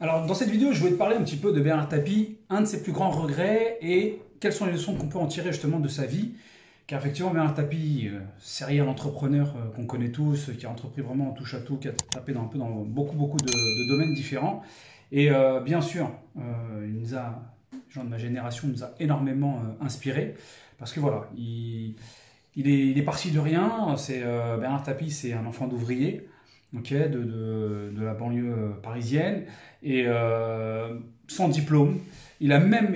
Alors, dans cette vidéo, je voulais te parler un petit peu de Bernard Tapie, un de ses plus grands regrets et quelles sont les leçons qu'on peut en tirer justement de sa vie. Car effectivement, Bernard Tapie, serial entrepreneur qu'on connaît tous, qui a entrepris vraiment en touche à tout, qui a tapé dans, un peu dans beaucoup de domaines différents. Et bien sûr, il nous a, les gens de ma génération, nous a énormément inspiré. Parce que voilà, il est parti de rien. Bernard Tapie, c'est un enfant d'ouvrier, ok, de la banlieue parisienne, et sans diplôme. Il a même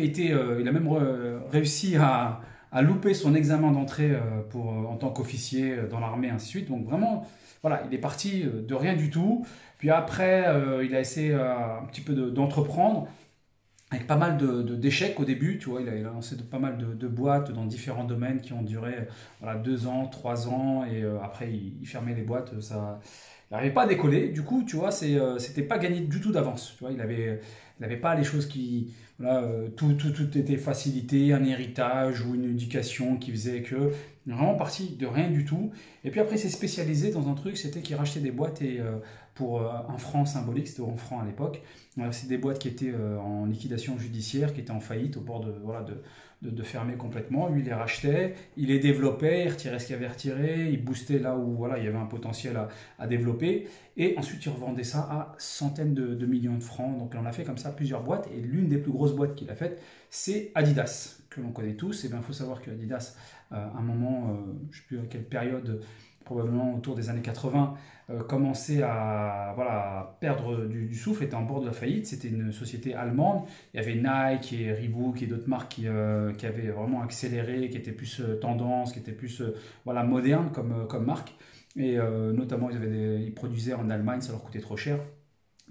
réussi à louper son examen d'entrée en tant qu'officier dans l'armée, ainsi de suite. Donc vraiment, voilà, il est parti de rien du tout. Puis après, il a essayé un petit peu d'entreprendre avec pas mal d'échecs au début, tu vois, il a lancé pas mal de boîtes dans différents domaines qui ont duré voilà, 2 ans, 3 ans, et après il fermait les boîtes, ça, il n'arrivait pas à décoller. Du coup, tu vois, c'était pas gagné du tout d'avance. Tu vois, il avait pas les choses qui, voilà, tout était facilité, un héritage ou une éducation qui faisait que il est vraiment parti de rien du tout. Et puis après, il s'est spécialisé dans un truc, c'était qu'il rachetait des boîtes et pour un franc symbolique, c'était en franc à l'époque. C'est des boîtes qui étaient en liquidation judiciaire, qui étaient en faillite, au bord voilà, de fermer complètement. Lui, il les rachetait, il les développait, il retirait ce qu'il avait retiré, il boostait là où voilà, il y avait un potentiel à développer. Et ensuite, il revendait ça à centaines de millions de francs. Donc, on a fait comme ça plusieurs boîtes. Et l'une des plus grosses boîtes qu'il a faites, c'est Adidas, que l'on connaît tous. Et bien, il faut savoir que Adidas, à un moment, je ne sais plus à quelle période, probablement autour des années 80, commençait à, voilà, à perdre du souffle, était en bord de la faillite. C'était une société allemande. Il y avait Nike et Reebok et d'autres marques qui avaient vraiment accéléré, qui étaient plus tendance, qui étaient plus voilà, modernes comme marque. Et notamment, ils produisaient en Allemagne, ça leur coûtait trop cher.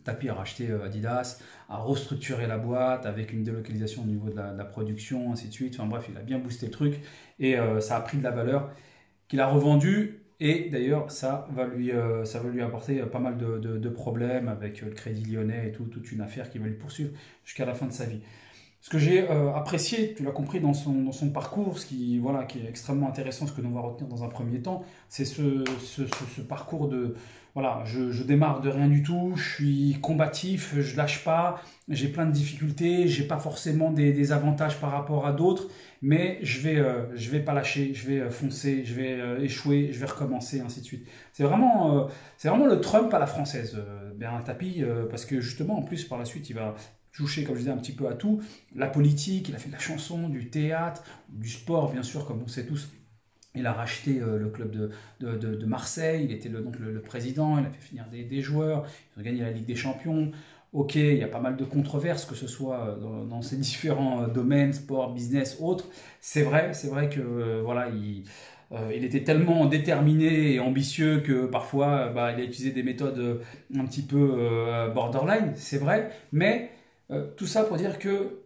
Tapi a racheté Adidas, a restructuré la boîte avec une délocalisation au niveau de la production, ainsi de suite. Enfin bref, il a bien boosté le truc et ça a pris de la valeur qu'il a revendu. Et d'ailleurs, ça va lui apporter pas mal de problèmes avec le Crédit Lyonnais et toute une affaire qui va lui poursuivre jusqu'à la fin de sa vie. Ce que j'ai apprécié, tu l'as compris dans son parcours, voilà, qui est extrêmement intéressant, ce que l'on va retenir dans un premier temps, c'est ce parcours de, voilà, je démarre de rien du tout, je suis combatif, je lâche pas, j'ai plein de difficultés, j'ai pas forcément des avantages par rapport à d'autres, mais je vais pas lâcher, je vais foncer, je vais échouer, je vais recommencer, ainsi de suite. C'est vraiment le Trump à la française, Bernard Tapie, parce que justement, en plus, par la suite, il va touché, comme je disais, un petit peu à tout. La politique, il a fait de la chanson, du théâtre, du sport, bien sûr, comme on sait tous. Il a racheté le club de Marseille, il était donc le président, il a fait finir des joueurs, ils ont gagné la Ligue des Champions. Ok, il y a pas mal de controverses, que ce soit dans ces différents domaines, sport, business, autres. C'est vrai que voilà, il était tellement déterminé et ambitieux que parfois bah, il a utilisé des méthodes un petit peu borderline, c'est vrai, mais tout ça pour dire que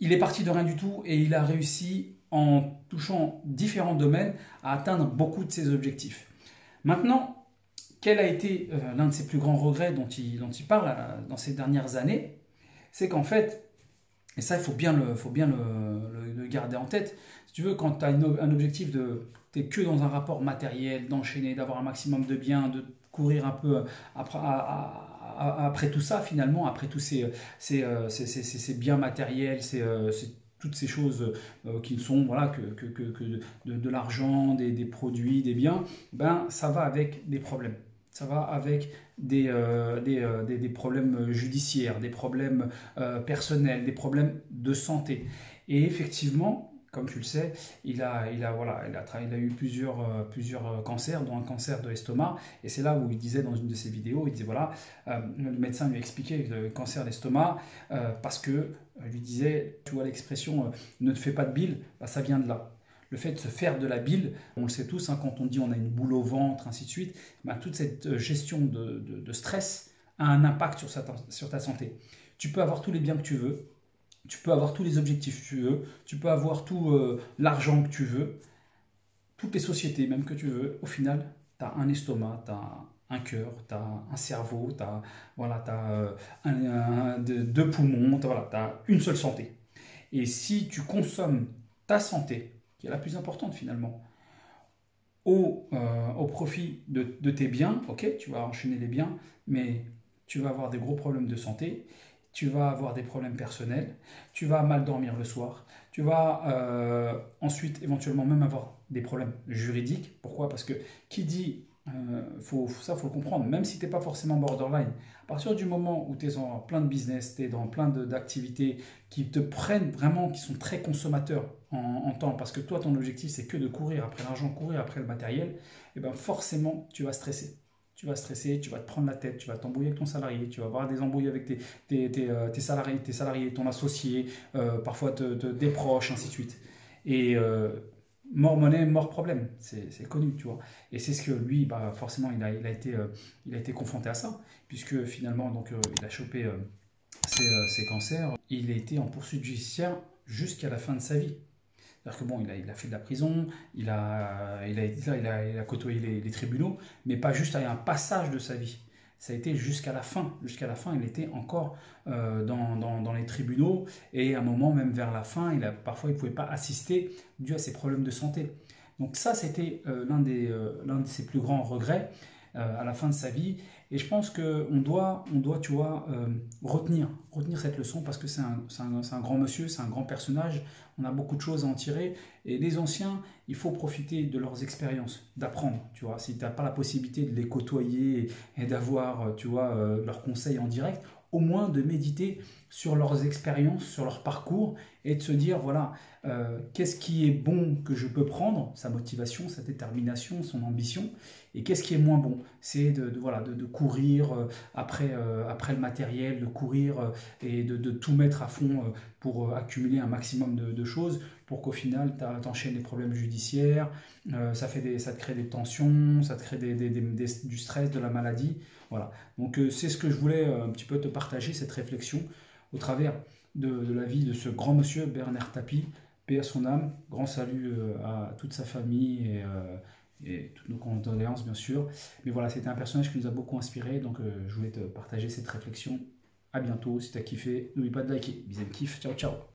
il est parti de rien du tout et il a réussi en touchant différents domaines à atteindre beaucoup de ses objectifs. Maintenant, quel a été l'un de ses plus grands regrets dont il parle dans ces dernières années? C'est qu'en fait, et ça il faut bien le garder en tête, si tu veux, quand tu as un objectif t'es que dans un rapport matériel, d'enchaîner, d'avoir un maximum de biens, de courir un peu après, après tout ça finalement, après tous ces biens matériels, toutes ces choses qui ne sont voilà, que de l'argent, des produits, des biens, ben, ça va avec des problèmes. Ça va avec des problèmes judiciaires, des problèmes personnels, des problèmes de santé. Et effectivement, comme tu le sais, voilà, il a eu plusieurs cancers, dont un cancer de l'estomac. Et c'est là où il disait dans une de ses vidéos, il disait voilà, le médecin lui a expliqué le cancer d'estomac parce que lui disait, tu vois l'expression ne te fais pas de bile, bah, ça vient de là. Le fait de se faire de la bile, on le sait tous, hein, quand on dit on a une boule au ventre, ainsi de suite, bah, toute cette gestion de stress a un impact sur ta santé. Tu peux avoir tous les biens que tu veux, tu peux avoir tous les objectifs que tu veux, tu peux avoir tout l'argent que tu veux, toutes les sociétés même que tu veux. Au final, tu as un estomac, tu as un cœur, tu as un cerveau, tu as, voilà, deux poumons, voilà, tu as une seule santé. Et si tu consommes ta santé, qui est la plus importante finalement, au profit de tes biens, ok, tu vas enchaîner les biens, mais tu vas avoir des gros problèmes de santé, tu vas avoir des problèmes personnels, tu vas mal dormir le soir, tu vas ensuite éventuellement même avoir des problèmes juridiques. Pourquoi? Parce que qui dit, ça faut le comprendre, même si tu n'es pas forcément borderline, à partir du moment où tu es dans plein de business, tu es dans plein d'activités qui te prennent vraiment, qui sont très consommateurs en temps, parce que toi ton objectif c'est que de courir après l'argent, courir après le matériel, et bien forcément tu vas stresser. Tu vas stresser, tu vas te prendre la tête, tu vas t'embrouiller avec ton salarié, tu vas avoir des embrouilles avec tes salariés, ton associé, parfois des proches, ainsi de suite. Et mort monnaie, mort problème, c'est connu, tu vois. Et c'est ce que lui, bah, forcément, il a été confronté à ça, puisque finalement, donc, il a chopé ses cancers. Il a été en poursuite judiciaire jusqu'à la fin de sa vie. C'est-à-dire que bon, il a fait de la prison, il a côtoyé les tribunaux, mais pas juste à un passage de sa vie. Ça a été jusqu'à la fin. Jusqu'à la fin, il était encore dans les tribunaux et à un moment, même vers la fin, parfois il ne pouvait pas assister dû à ses problèmes de santé. Donc ça, c'était l'un de ses plus grands regrets à la fin de sa vie. Et je pense qu'on doit, tu vois, retenir cette leçon parce que c'est un grand monsieur, c'est un grand personnage. On a beaucoup de choses à en tirer. Et les anciens, il faut profiter de leurs expériences, d'apprendre. Tu vois, si tu n'as pas la possibilité de les côtoyer et d'avoir, tu vois, leurs conseils en direct, au moins de méditer sur leurs expériences, sur leur parcours et de se dire, voilà, qu'est-ce qui est bon que je peux prendre, sa motivation, sa détermination, son ambition, et qu'est-ce qui est moins bon. C'est voilà, de courir après le matériel, de courir et de tout mettre à fond pour accumuler un maximum de choses pour qu'au final, tu enchaînes les problèmes judiciaires, ça te crée des tensions, ça te crée du stress, de la maladie. Voilà. Donc c'est ce que je voulais un petit peu te partager, cette réflexion au travers de la vie de ce grand monsieur Bernard Tapie, paix à son âme, grand salut à toute sa famille et toutes nos condoléances bien sûr. Mais voilà, c'était un personnage qui nous a beaucoup inspiré, donc je voulais te partager cette réflexion. À bientôt, si tu as kiffé, n'oublie pas de liker. Bisous, kiff, ciao ciao.